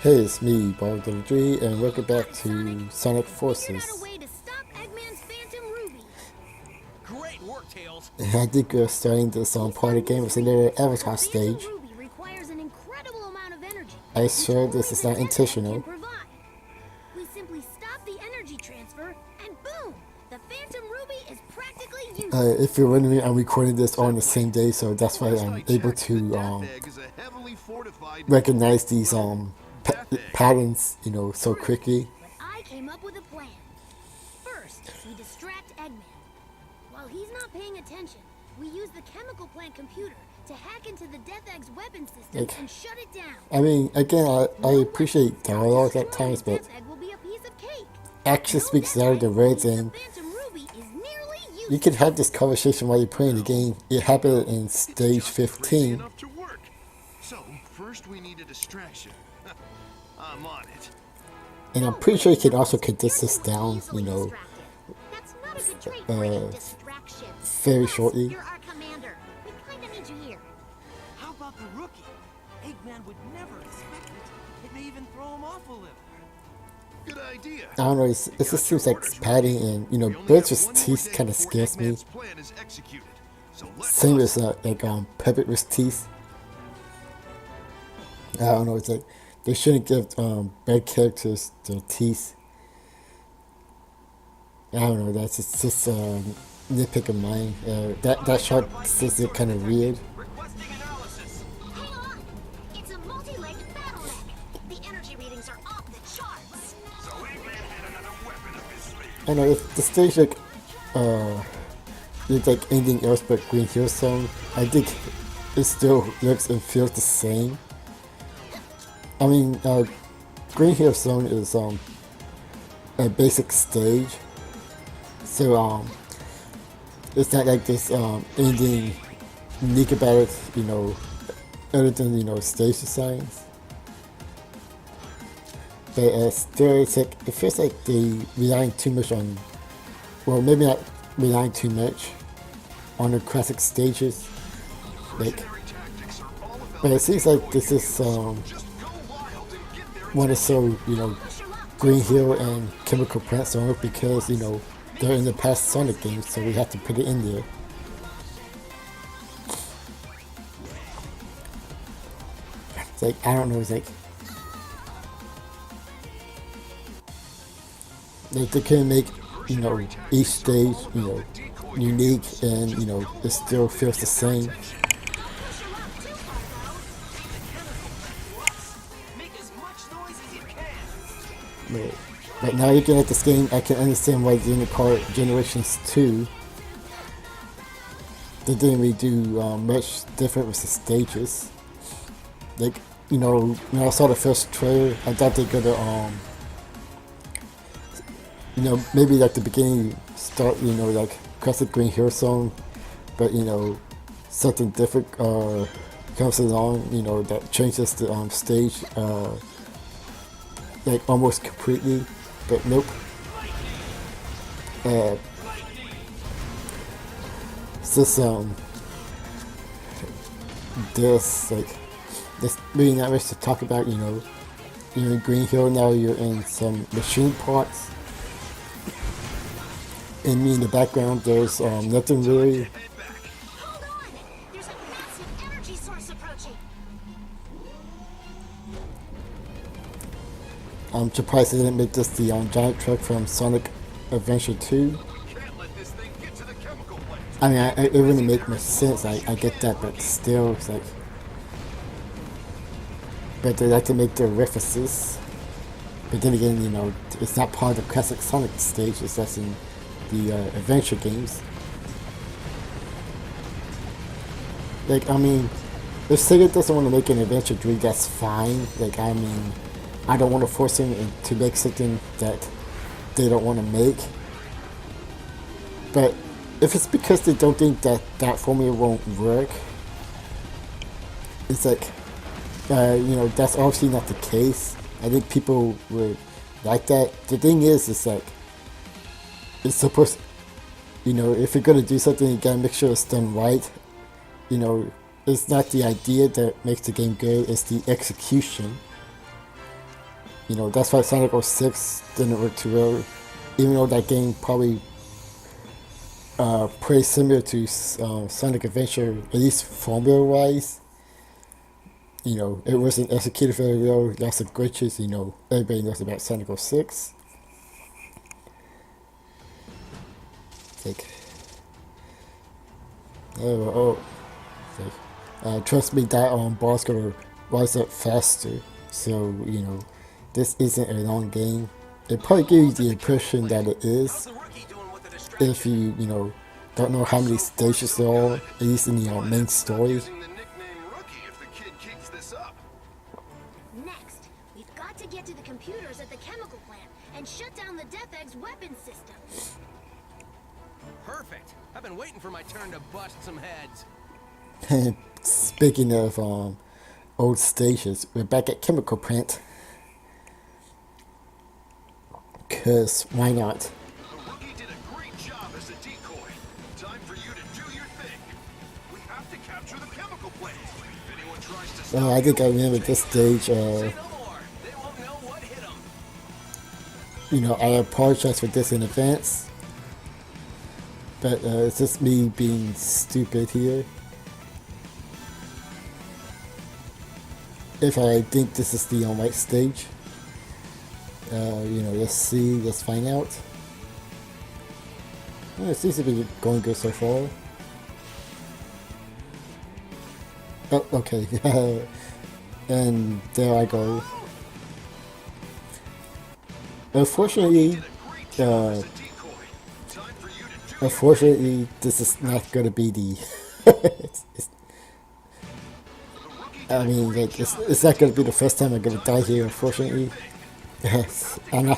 Hey, it's me, Bob3, and welcome back to Sonic Figured out a Forces. way to stop Eggman's Phantom Ruby. Great work, Tails. And I think we're starting this party game with a little avatar stage. Phantom Ruby requires an incredible amount of energy. I swear this is not intentional. We simply stop the energy transfer, and boom! The Phantom Ruby is practically useless. If you're wondering, I'm recording this all on the same day, so that's why I'm able to recognize these patterns, so quickly. But I came up with a plan. First, we distract Eggman. While he's not paying attention, we use the chemical plant computer to hack into the Death Egg's weapon system and shut it down. I mean, again, I appreciate dialogue at times, but Death Egg will be a piece of cake. action speaks louder than words, and The Phantom Ruby is nearly useless. you can have this conversation while you're playing the game. It happened in stage 15. Enough to work. So first we need a distraction. I'm on it. And I'm pretty sure you can also condense this down, That's not a good trait for any distraction. very shortly. You're our commander. We kinda need you here. How about the rookie? Eggman would never expect it. It may even throw him off a little. Good idea. I don't know, it just seems like padding and, birds with teeth kind of scares me. Plan is executed. So let's Same as, puppet with teeth. I don't know, it's like, they shouldn't give, bad characters their teeth. I don't know, that's just nitpick of mine. That shot is kind of weird. Requesting analysis. Hang on. It's a multi-legged battle mech. The energy readings are off the charts. So Eggman had another weapon up his sleeve. I know, if the stage it's like anything else but Green Hill Zone, I think it still looks and feels the same. I mean, Green Hill Zone is a basic stage, so it's not like this anything unique about it, other than stage designs. But still, it's like it feels like they relying too much on, well, maybe not relying too much on the classic stages, like. But it seems like this is want to show Green Hill and Chemical Plant Zone because they're in the past Sonic games, so we have to put it in there. It's like, I don't know, it's like they can make each stage unique and it still feels the same. Make as much noise as you can. But now looking at this game, I can understand why they didn't call it Generations 2. They didn't really do much different with the stages. Like, when I saw the first trailer, I thought they could maybe like the beginning start, like classic Green Hill Zone, but something different comes along, that changes the stage like almost completely, but nope. It's just there's really not much to talk about. You're in Green Hill now. You're in some machine parts. And me in the background, there's nothing really. Hold on. There's a massive energy source approaching. I'm surprised they didn't make this the giant truck from Sonic Adventure 2. Can't let this thing get to the chemical plant. I mean, it wouldn't make much sense. I get that, but still, it's like. But they like to make their references. But then again, it's not part of the classic Sonic stage. It's just in the adventure games. Like, I mean, if Sega doesn't want to make an Adventure 3, that's fine. Like, I mean, I don't want to force them to make something that they don't want to make. But if it's because they don't think that that formula won't work, it's like, that's obviously not the case. I think people would like that. The thing is like, it's supposed, if you're gonna do something, you gotta make sure it's done right. It's not the idea that makes the game good, it's the execution. You know, that's why Sonic 06 didn't work too well, even though that game probably pretty similar to Sonic Adventure, at least formula-wise. You know, it wasn't executed very well. Lots of glitches. You know, everybody knows about Sonic 06. Like, trust me, that boss gonna rise up faster. So you know, this isn't a long game. It probably gives you the impression that it is, if you know don't know how many stages there are, at least in the main story. Using the nickname Rookie if the kid keeps this up. Next, we've got to get to the computers at the chemical plant and shut down the Death Egg's weapon system. Perfect. I've been waiting for my turn to bust some heads. Speaking of old stages, we're back at chemical plant. Cause why not? The Rookie did a great job as a decoy. Time for you to do your thing. We have to capture the chemical plant. If anyone tries to stop I think I remember this stage. Say no more. They won't know what hit them. You know, I apologize for this in advance, but it's just me being stupid here. If I think this is the right stage, you know, let's see, let's find out. Well, it seems to be going good so far. Oh, okay. And there I go. Unfortunately, this is not gonna be the. I mean, like, it's not gonna be the first time I'm gonna die here. Unfortunately, yes. I'm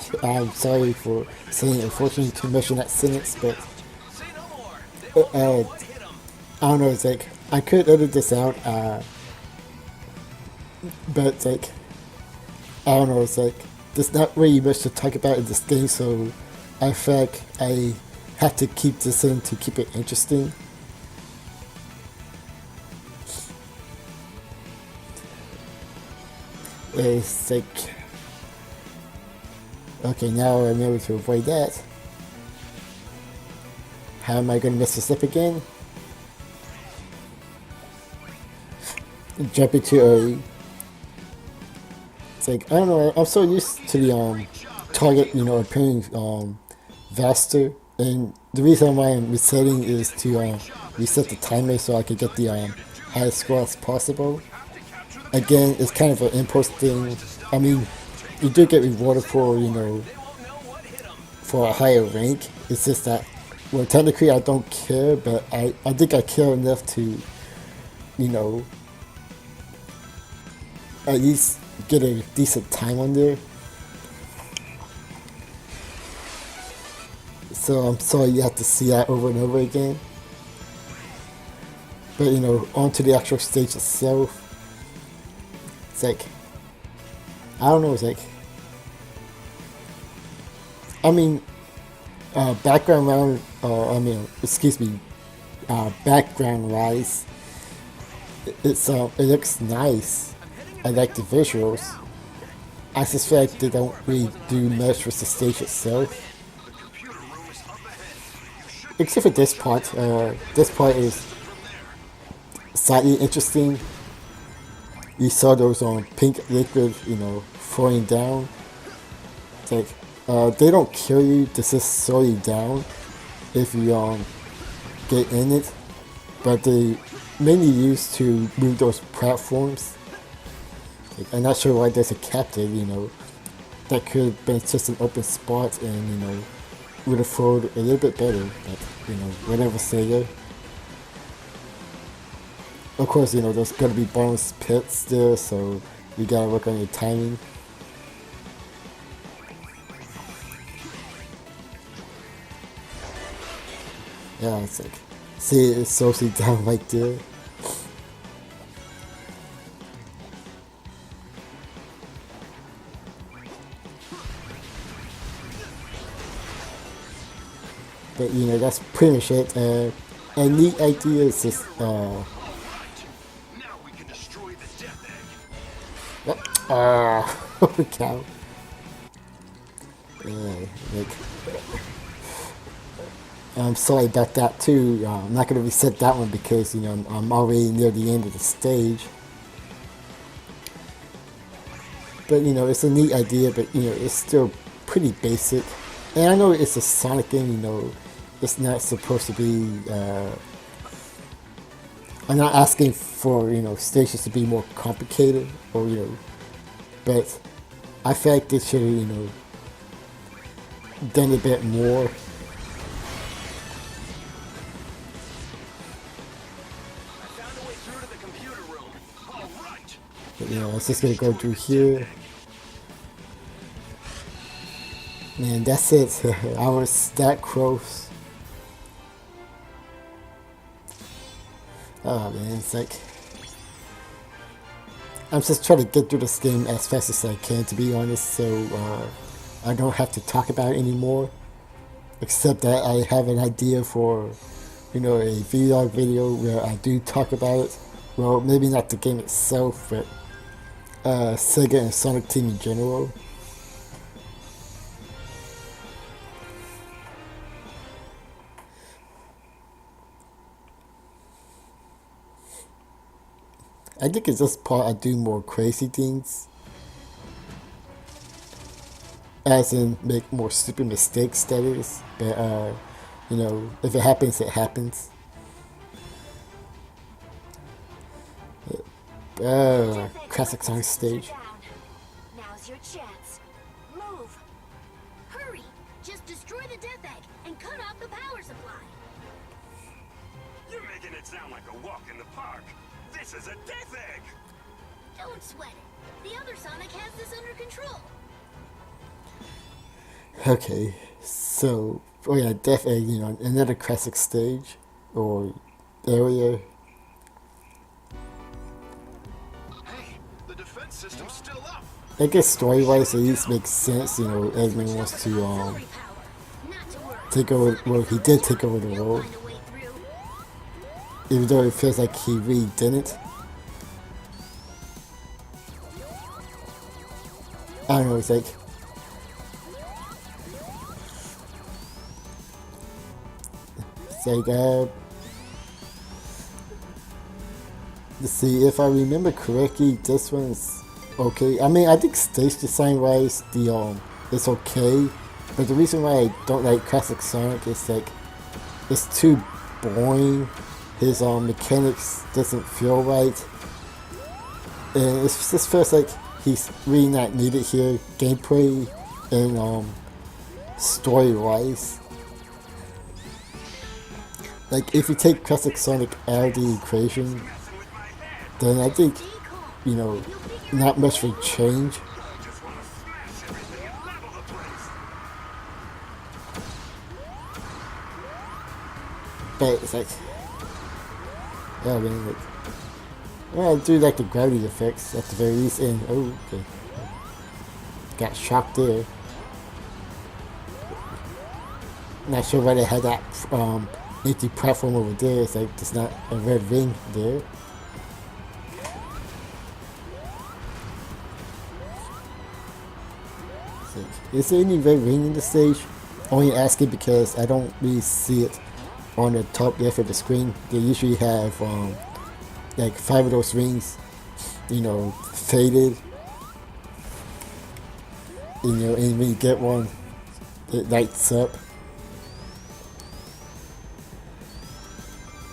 sorry for saying unfortunately to mention that sentence, but Say no more. They won't know what hit them. I don't know. It's like I could edit this out, but like I don't know. It's like there's not really much to talk about in this game, so I feel like I have to keep this in to keep it interesting. It's like, okay, now I'm able to avoid that. How am I going to mess this up again? Jumping too early. It's like, I don't know, I'm so used to the target, you know, appearing faster, and the reason why I'm resetting is to reset the timer so I could get the highest score as possible. Again, it's kind of an impulse thing. I mean, you do get rewarded for, you know, for a higher rank. It's just that, well, technically I don't care, but I think I care enough to, you know, at least get a decent time on there. So I'm sorry you have to see that over and over again. But, you know, onto the actual stage itself. It's like, I don't know, it's like, I mean, background wise, it looks nice. I like the visuals. I suspect they don't really do much with the stage itself. Except for this part. This part is slightly interesting. You saw those pink liquid, you know, falling down. It's like, they don't kill you, they just slow you down if you get in it. But they mainly used to move those platforms. Like, I'm not sure why there's a captive, you know. That could have been just an open spot and, you know, would have flowed a little bit better. But, you know, whatever say there. Of course, you know, there's gonna be bonus pits there, so you gotta work on your timing. Yeah, it's like, see, it slows you down right there. But, you know, that's pretty much it. A neat idea is just, Now we can destroy the Death Egg. holy cow. like, I'm sorry about that too. I'm not going to reset that one because, you know, I'm already near the end of the stage. But, you know, it's a neat idea, but, you know, it's still pretty basic. And I know it's a Sonic game, you know, it's not supposed to be, I'm not asking for, you know, stages to be more complicated, or, you know, but I feel like they should have, you know, done a bit more. But, you know, it's just gonna go through here. Man, that's it. I was that close. Oh man, it's like, I'm just trying to get through this game as fast as I can, to be honest, so I don't have to talk about it anymore. Except that I have an idea for, you know, a vlog video where I do talk about it. Well, maybe not the game itself, but Sega and Sonic Team in general. I think it's just part I do more crazy things. As in, make more stupid mistakes, that is. But, you know, if it happens, it happens. Classic Sonic stage. Now's your chance. Move. Hurry. Just destroy the Death Egg and cut off the power supply. You're making it sound like a walk in the park. This is a Death Egg! Don't sweat it. The other Sonic has this under control. Okay, so, oh yeah, Death Egg, you know, another classic stage, or area. Hey, the defense system's still up. I guess story-wise, it at least makes sense, you know, Eggman wants to, Not to worry. take over, well, he did take over the world, Find a way through. even though it feels like he really didn't. I don't know, it's like, let's see, if I remember correctly, this one's okay. I mean, I think stage design wise, it's okay, but the reason why I don't like Classic Sonic is like, it's too boring. His mechanics doesn't feel right, and it just feels like he's really not needed here, gameplay and story wise. Like, if you take Classic Sonic out of the equation, then I think, you know, not much will change. But it's like, yeah, man, like, well, I do like the gravity effects at the very least, and, oh, okay, got shocked there. Not sure why they had that, empty platform over there. It's like there's not a red ring there. It's like, is there any red ring in the stage? Only asking because I don't really see it on the top left of the screen. They usually have like 5 of those rings, you know, faded. You know, and when you get one, it lights up.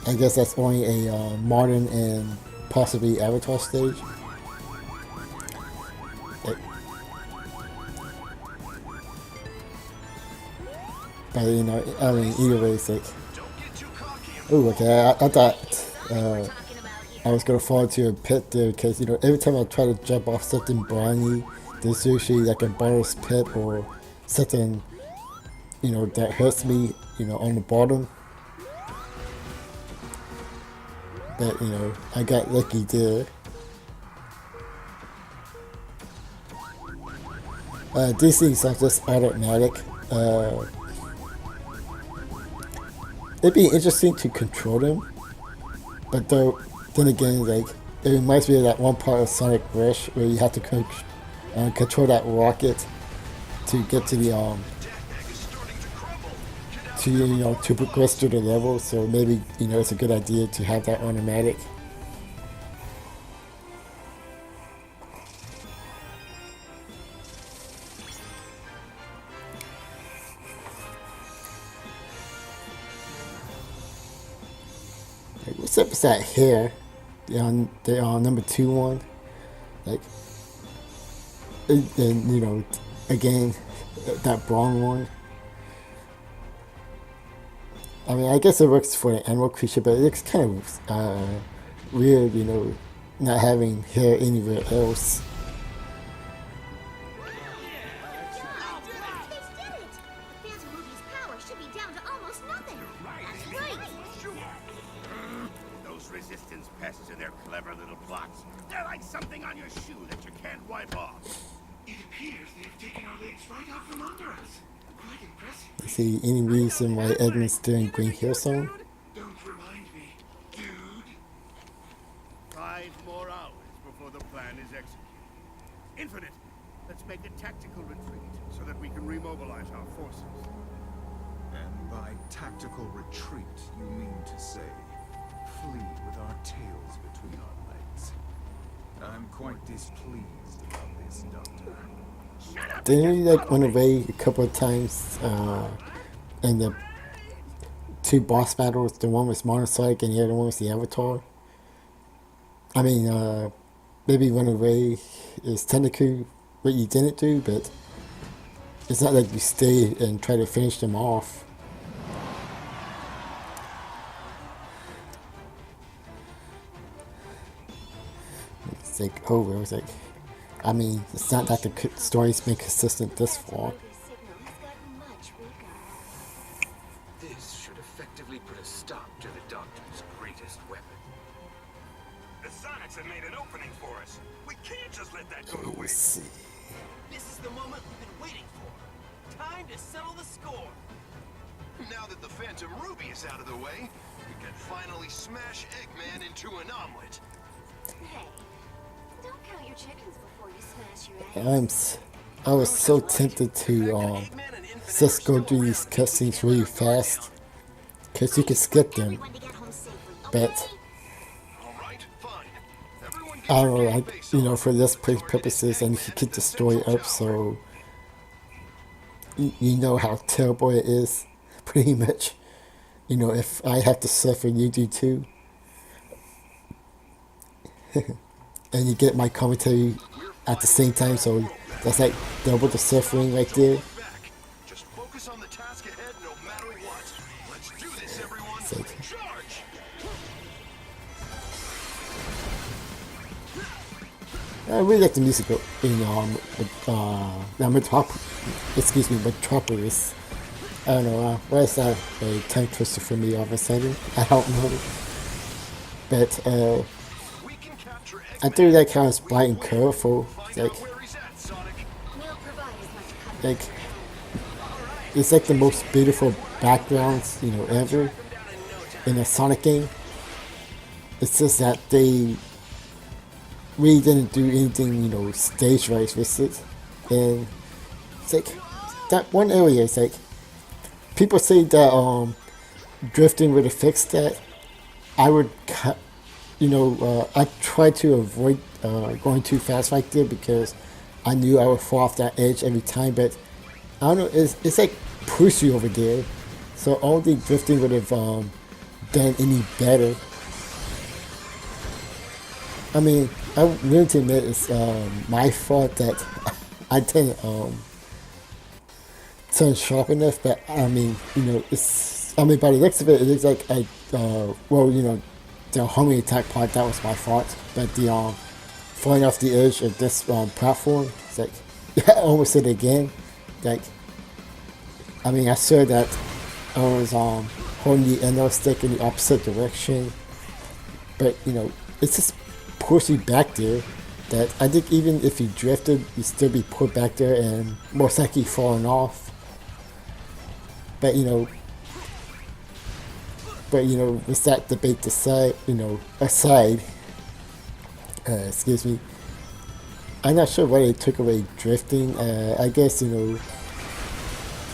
I guess that's only a modern and possibly Avatar stage. But, you know, I mean, either way, it's like, oh, okay, I thought I was gonna fall into a pit there, because, you know, every time I try to jump off something briny, there's usually like a bonus pit or something, you know, that hurts me, you know, on the bottom. But, you know, I got lucky there. These things are just automatic. It'd be interesting to control them, but then again, like, it reminds me of that one part of Sonic Rush where you have to control that rocket, to get to the Death Egg is starting to crumble. Get out to to progress through the level. So maybe it's a good idea to have that automatic. Like, what's up with that hair? The number 2 one, like, and again, that brown one. I mean, I guess it works for an animal creature, but it looks kind of weird, not having hair anywhere else. They did it! Phantom Ruby's power should be down to almost nothing. That's right. Those resistance pests and their clever little plots. They're like something on your shoe that you can't wipe off. It appears they've taken our legs right out from under us. Quite impressive. See any reason why Eggman's doing Green Hill Zone? Don't remind me, dude. 5 more hours before the plan is executed. Infinite, let's make a tactical retreat so that we can remobilize our forces. And by tactical retreat, you mean to say flee with our tails between our legs. I'm quite displeased about this, Doctor. Didn't he run away a couple of times in the 2 boss battles? The one was Monocyte and the other one was the Avatar. I mean, maybe run away is technically what you didn't do, but it's not like you stay and try to finish them off. It's like over. It's like, I mean, it's not that the story's been consistent this far. This should effectively put a stop to the Doctor's greatest weapon. The Sonics have made an opening for us. We can't just let that go to Let's waste. see. This is the moment we've been waiting for. Time to settle the score. Now that the Phantom Ruby is out of the way, we can finally smash Eggman into an omelet. Hey, don't count your chickens before you smash your eggs. I was so tempted to just go through these cutscenes really fast, because you can skip them, Everyone to get home safely, but okay? All right, fine. Everyone get I don't your know, game like, face on. for this purposes, I need to keep the story up, so you know how terrible it is, pretty much. If I have to suffer, you do too. And you get my commentary at the same time, so that's like double the suffering right there. Back. Just focus on the task ahead no matter what. Let's do this, everyone. like- Charge! I really like the music in Metropolis. I don't know, why is that a tongue twister for me all of a sudden? I don't know. But We can capture I Eggman. do like how it's bright and colorful. Find Like, out where he's at, Sonic. We'll provide as much cover. like it's like the most beautiful backgrounds, ever in a Sonic game. It's just that they really didn't do anything, stage wise with it. And it's like that one area, it's like people say that drifting would have fixed that. I would I tried to avoid going too fast right there because I knew I would fall off that edge every time, but I don't know, it's like pushy over there, so I don't think drifting would have done any better. I mean, I willing to admit it's my fault that I didn't turn sharp enough, but I mean, by the looks of it, it looks like the homing attack part, that was my fault, but the falling off the edge of this platform, it's like, I almost did it again. Like, I mean, I saw that I was holding the NL stick in the opposite direction, but it's just pushy back there that I think even if you drifted, you'd still be put back there and most likely falling off. But with that debate aside, excuse me, I'm not sure why they took away drifting. I guess, you know,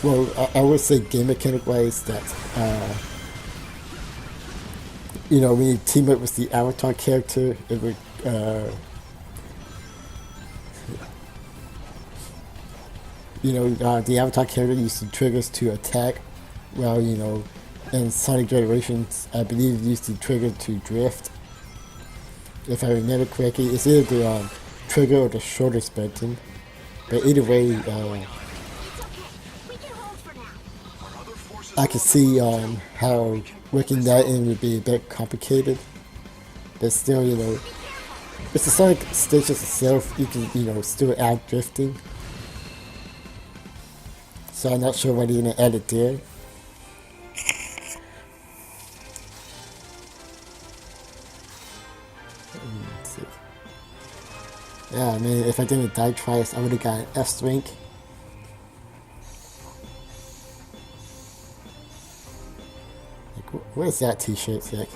well, I would say game mechanic wise that, you know, when you team up with the avatar character, it would, you know, the avatar character used the triggers to attack, while, you know, in Sonic Generations, I believe it used the trigger to drift. If I remember correctly, it's either the trigger or the shoulder button. But either way, I can see how working that in would be a bit complicated. But still, you know, with the Sonic stages itself, you can, you know, still add drifting. So I'm not sure why they're gonna add it there. Let's see. Yeah, I mean, if I didn't die twice, I would have got an S rank. Like, what is that t-shirt? Like,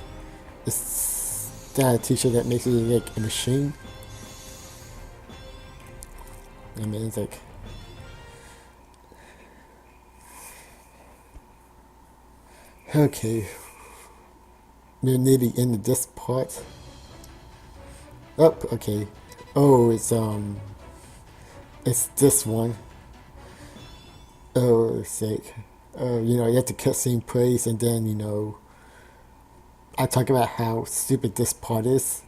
is that a t-shirt that makes you look like a machine? I mean, it's like... Okay. We're near the end of this part. Oh, okay. Oh, it's this one. Oh, it's like, you know, you have to cutscene praise, and then, you know, I talk about how stupid this part is.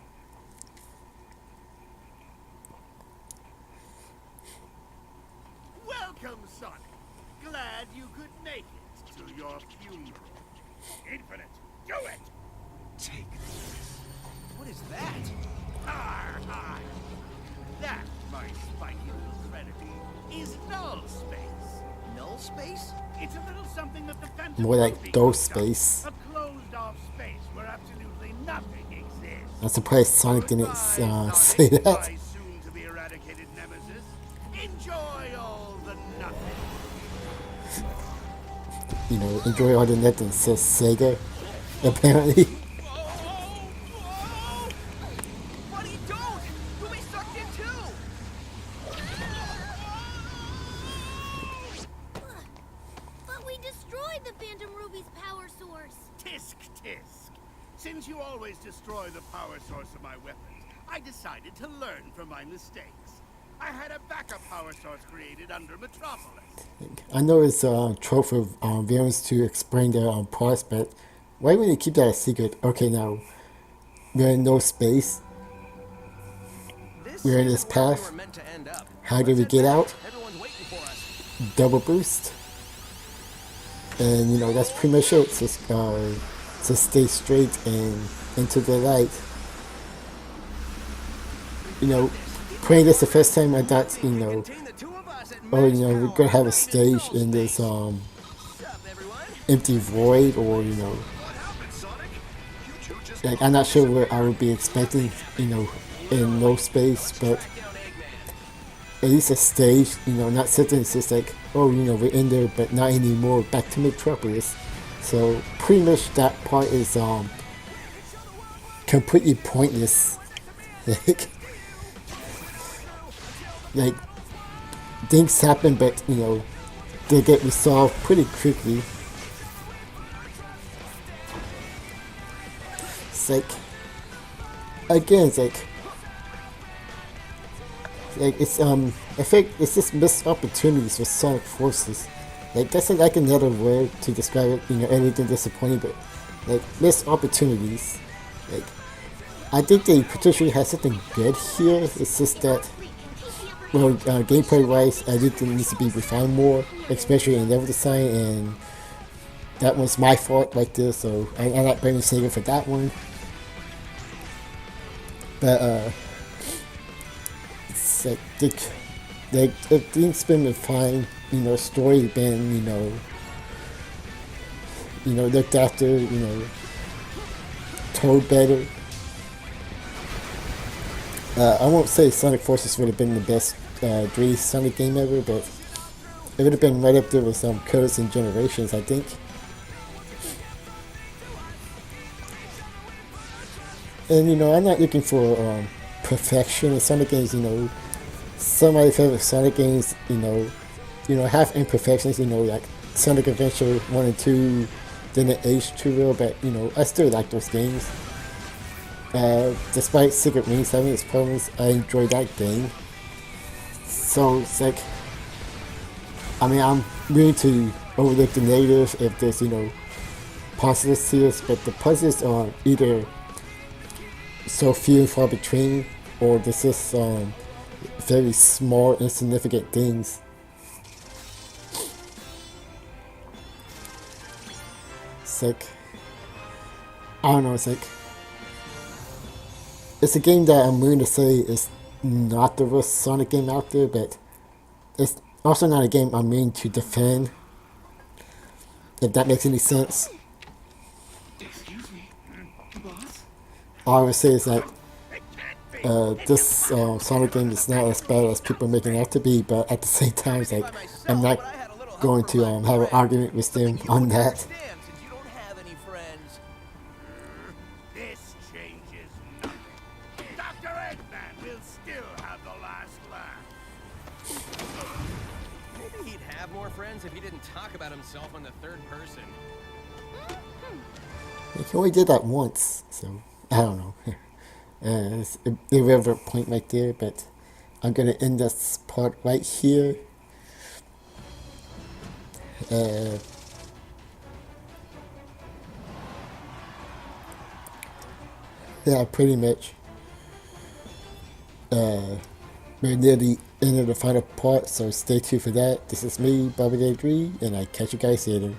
Welcome, Sonic. Glad you could make it to your funeral. Infinite, do it! Take this. What is that? Arr, arr. That, my spiky little trinity, is null space. Null space? It's a little something that the Phantom More like Ruby dull cooked up. space. A closed-off space where absolutely nothing exists. I'm surprised Sonic didn't Goodbye, say Sonic, that. my soon-to-be-eradicated nemesis. Enjoy all the nothing. You know, enjoy all the nothing, says Sega, apparently. Buddy, don't! You'll be sucked in too! But we destroyed the Phantom Ruby's power source. Tisk, tisk. Since you always destroy the power source of my weapons, I decided to learn from my mistakes. I had a backup power source created under Metropolis. I know it's a trope for villains to explain their parts, but why would you keep that a secret? Okay, now, we're in no space. We're in this path. How do we get out? Everyone's waiting for us. Double boost. And, you know, that's pretty much it. Just stay straight and into the light. You know, playing this the first time, I thought, you know, oh, you know, we're gonna have a stage in this empty void, or, you know, like, I'm not sure what I would be expecting, you know, in no space, but at least a stage, you know, not something that's just like, oh, you know, we're in there, but not anymore, back to Metropolis. So pretty much that part is completely pointless. Like, things happen, but, you know, they get resolved pretty quickly. It's like, again, it's like it's I think it's just missed opportunities for Sonic Forces. Like, that's like another word to describe it, you know, anything disappointing, but like missed opportunities. Like, I think they potentially have something good here. It's just that, well, gameplay wise, I think it needs to be refined more, especially in level design, and that was my fault right there, so I'm not blaming Sega for that one. But it's like, things been refined, you know, story been, you know, looked after, you know, told better. I won't say Sonic Forces would have been the best 3D Sonic game ever, but it would have been right up there with some Colors and Generations, I think. And, you know, I'm not looking for perfection in Sonic games, you know. some of my favorite Sonic games, have imperfections, like Sonic Adventure 1 and 2 didn't age too well, but, I still like those games. Despite Secret Rings having its problems, I enjoyed that game. So it's like, I'm willing to overlook the negative if there's, positives to this, but the positives are either so few and far between, or there's just very small, insignificant things. It's like, I don't know, it's like, it's a game that I'm willing to say is not the worst Sonic game out there, but it's also not a game I'm willing to defend, if that makes any sense. Excuse me, boss? All I would say is that this Sonic game is not as bad as people are making it out to be, but at the same time, it's like, I'm not going to have an argument with them on that. Since you don't have any friends. This changes nothing. Dr. Eggman will still have the last laugh. Maybe he'd have more friends if he didn't talk about himself in the third person. He only did that once, so I don't know. It's an irrelevant point right there, but I'm going to end this part right here. Yeah, pretty much. We're near the end of the final part, so stay tuned for that. This is me, Bobby Day 3, and I catch you guys later.